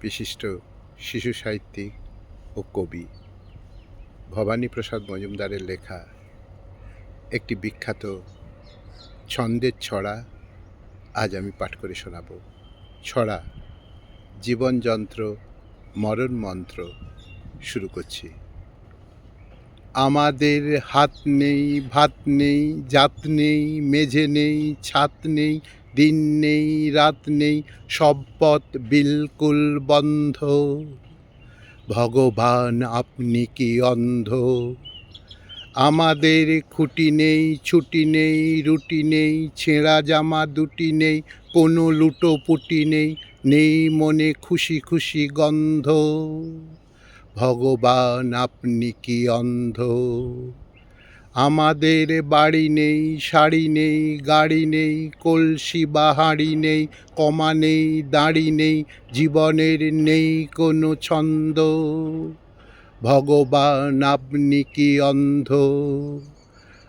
বিশিষ্ট শিশু সাহিত্যিক ও কবি ভবানীপ্রসাদ মজুমদারের লেখা একটি বিখ্যাত ছন্দের ছড়া আজ আমি পাঠ করে শোনাব। ছড়া জীবনযন্ত্র মরণ মন্ত্র। শুরু করছি। আমাদের হাত নেই, ভাত নেই, জাত নেই, মেঝে নেই, ছাদ নেই, দিন নেই, রাত নেই, সব পথ বিলকুল বন্ধ। ভগবান আপনি কি অন্ধ? আমাদের খুঁটি নেই, ছুটি নেই, রুটি নেই, ছেঁড়া জামা দুটি নেই, কোনো লুটোপুটি নেই, নেই মনে খুশি খুশি গন্ধ। ভগবান আপনি কি অন্ধ? আমাদের বাড়ি নেই, শাড়ি নেই, গাড়ি নেই, কলসি বা হাঁড়ি নেই, কমা নেই, দাঁড়ি নেই, জীবনের নেই কোনো ছন্দ। ভগবান আপনি কি অন্ধ?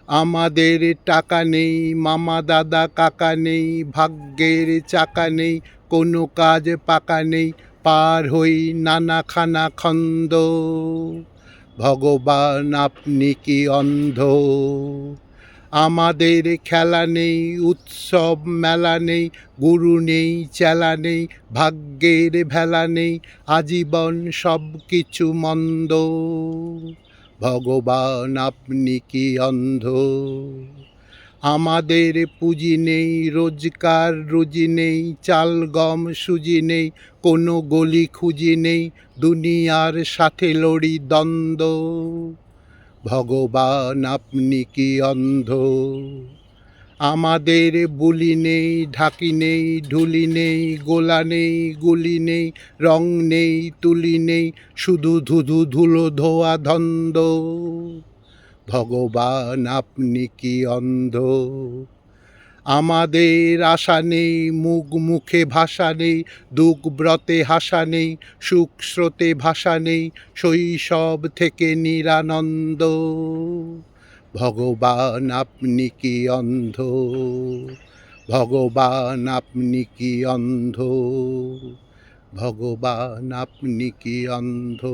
আমাদের টাকা নেই, মামা দাদা কাকা নেই, ভাগ্যের চাকা নেই, কোনো কাজ পাকা নেই, পার হই নানা খানা খন্দ। ভগবান আপনি কি অন্ধ? আমাদের খেলা নেই, উৎসব মেলা নেই, গুরু নেই, চেলা নেই, ভাগ্যের ভেলা নেই, আজীবন সব কিছু মন্দ। ভগবান আপনি কি অন্ধ? আমাদের পুঁজি নেই, রোজগার রুজি নেই, চাল গম সুজি নেই, কোনো গলি খুঁজি নেই, দুনিয়ার সাথে লড়ি দ্বন্দ্ব। ভগবান আপনি কি অন্ধ? আমাদের বুলি নেই, ঢাকি নেই, ঢুলি নেই, গোলা নেই, গুলি নেই, রং নেই, তুলি নেই, শুধু ধুধু ধুলো ধোয়া ধন্দ। ভগবান আপনি কি অন্ধ? আমাদের আশা নেই, মুখ মুখে ভাষা নেই, দুঃখ ব্রতে হাসা নেই, সুখ স্রোতে ভাষা নেই, শৈশব থেকে নিরানন্দ। ভগবান আপনি কি অন্ধ? ভগবান আপনি কি অন্ধ? ভগবান আপনি কি অন্ধ?